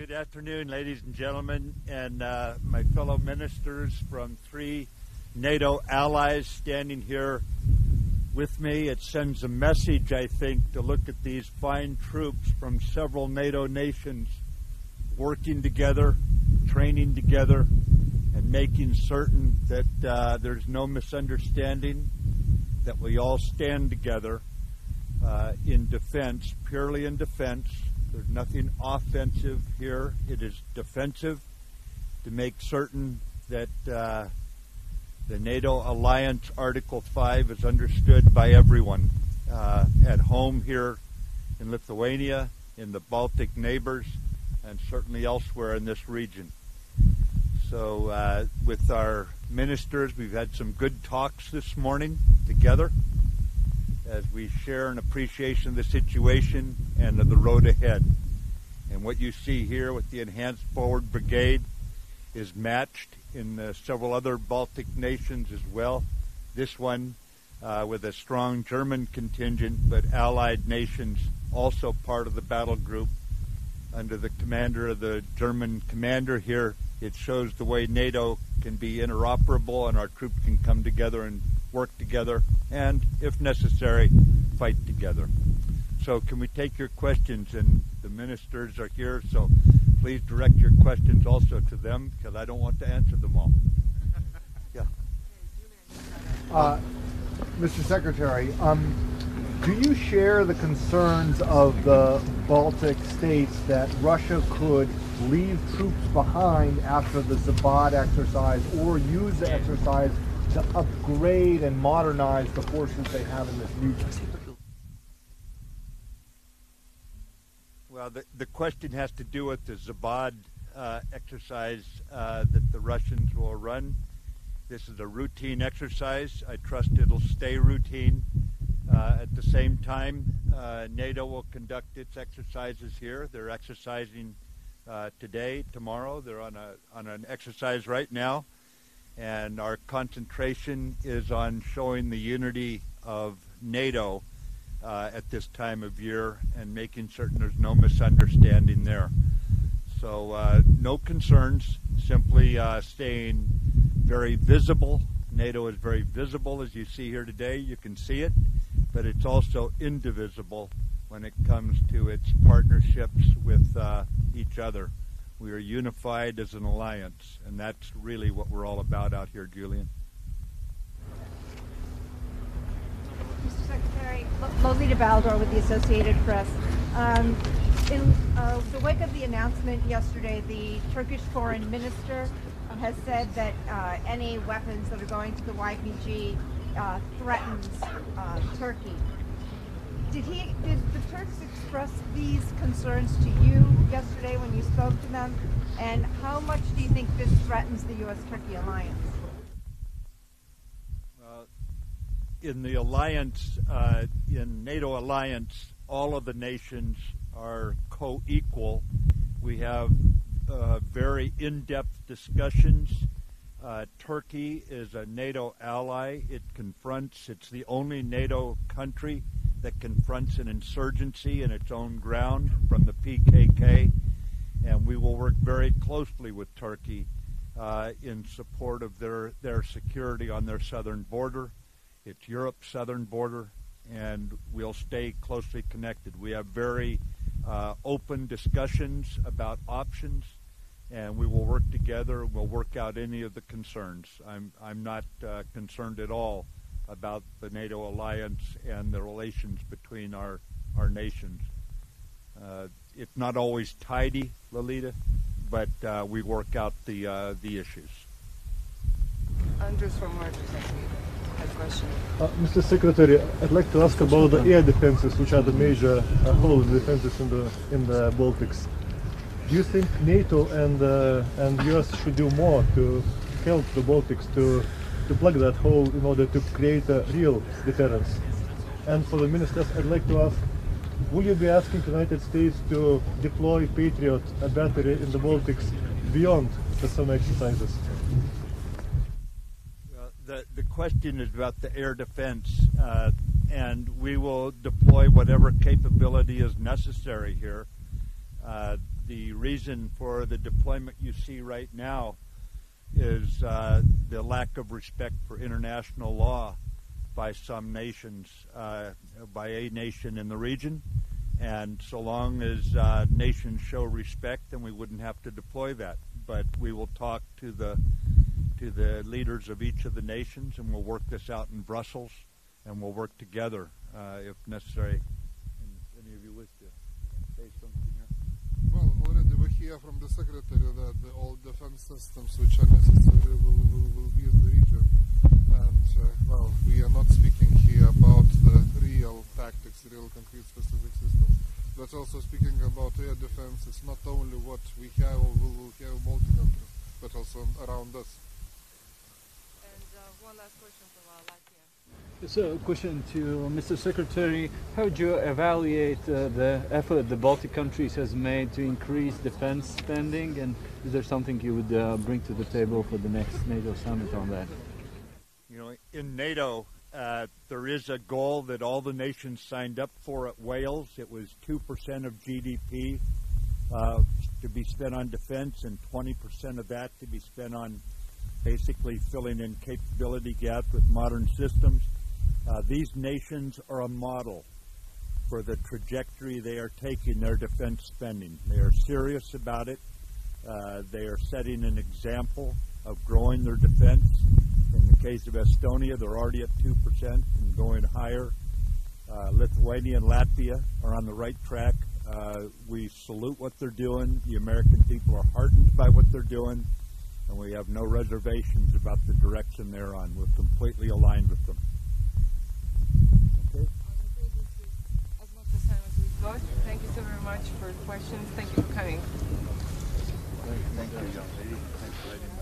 Good afternoon, ladies and gentlemen, and my fellow ministers from 3 NATO allies standing here with me. It sends a message, I think, to look at these fine troops from several NATO nations working together, training together, and making certain that there's no misunderstanding, that we all stand together in defense, purely in defense. There's nothing offensive here. It is defensive to make certain that the NATO Alliance Article 5 is understood by everyone at home here in Lithuania, in the Baltic neighbors, and certainly elsewhere in this region. So with our ministers, we've had some good talks this morning together as we share an appreciation of the situation and of the road ahead. And what you see here with the Enhanced Forward Brigade is matched in several other Baltic nations as well. This one with a strong German contingent, but allied nations also part of the battle group under the commander of the German commander here. It shows the way NATO can be interoperable and our troops can come together and work together and, if necessary, fight together. So can we take your questions? And the ministers are here, so please direct your questions also to them, because I don't want to answer them all. Yeah. Mr. Secretary, do you share the concerns of the Baltic states that Russia could leave troops behind after the Zabad exercise or use the exercise to upgrade and modernize the forces they have in this region? Well, the question has to do with the Zabad exercise that the Russians will run. This is a routine exercise. I trust it'll stay routine. At the same time, NATO will conduct its exercises here. They're exercising today, tomorrow. They're on an exercise right now. And our concentration is on showing the unity of NATO at this time of year and making certain there's no misunderstanding there. So no concerns, simply staying very visible. NATO is very visible, as you see here today. You can see it, but it's also indivisible when it comes to its partnerships with each other. We are unified as an alliance, and that's really what we're all about out here, Julian. Mr. Secretary, Lolita Baldor with the Associated Press. In the wake of the announcement yesterday, the Turkish foreign minister has said that any weapons that are going to the YPG threatens Turkey. Did the Turks express these concerns to you yesterday when you spoke to them? And how much do you think this threatens the U.S.-Turkey alliance? In the alliance, in NATO alliance, all of the nations are co-equal. We have very in-depth discussions. Turkey is a NATO ally. It's the only NATO country that confronts an insurgency in its own ground from the PKK, and we will work very closely with Turkey in support of their security on their southern border. It's Europe's southern border, and we'll stay closely connected. We have very open discussions about options, and we will work together. We'll work out any of the concerns. I'm not concerned at all about the NATO alliance and the relations between our nations. It's not always tidy, Lolita, but we work out the issues. Andrews from Reuters has a question. Mr. Secretary, I'd like to ask about the air defenses, which are the major whole defenses in the Baltics. Do you think NATO and US should do more to help the Baltics to plug that hole in order to create a real deterrence? And for the ministers, I'd like to ask, will you be asking the United States to deploy Patriot battery in the Baltics beyond the summer exercises? The question is about the air defense, and we will deploy whatever capability is necessary here. The reason for the deployment you see right now is the lack of respect for international law by some nations, by a nation in the region. And so long as nations show respect, then we wouldn't have to deploy that. But we will talk to the leaders of each of the nations, and we'll work this out in Brussels, and we'll work together if necessary. And any of you wish to say something here? Well, already we hear from the Secretary that all defense systems which are necessary will be in the region. And, well, we are not speaking here about the real tactics, real concrete specific systems, but also speaking about air defense. It's not only what we have or will have multi-countries, but also around us. And one last question from Latvia. So, question to Mr. Secretary. How would you evaluate the effort the Baltic countries has made to increase defense spending, and is there something you would bring to the table for the next NATO summit on that? You know, in NATO, there is a goal that all the nations signed up for at Wales. It was 2% of GDP to be spent on defense, and 20% of that to be spent on basically filling in capability gaps with modern systems. These nations are a model for the trajectory they are taking their defense spending. They are serious about it. They are setting an example of growing their defense. In the case of Estonia, they're already at 2% and going higher. Lithuania and Latvia are on the right track. We salute what they're doing. The American people are heartened by what they're doing, and we have no reservations about the direction they're on. We're completely aligned with them. Okay. As much as time as we've got. Thank you so very much for the questions. Thank you for coming. Thank you, young lady. Thanks for letting me.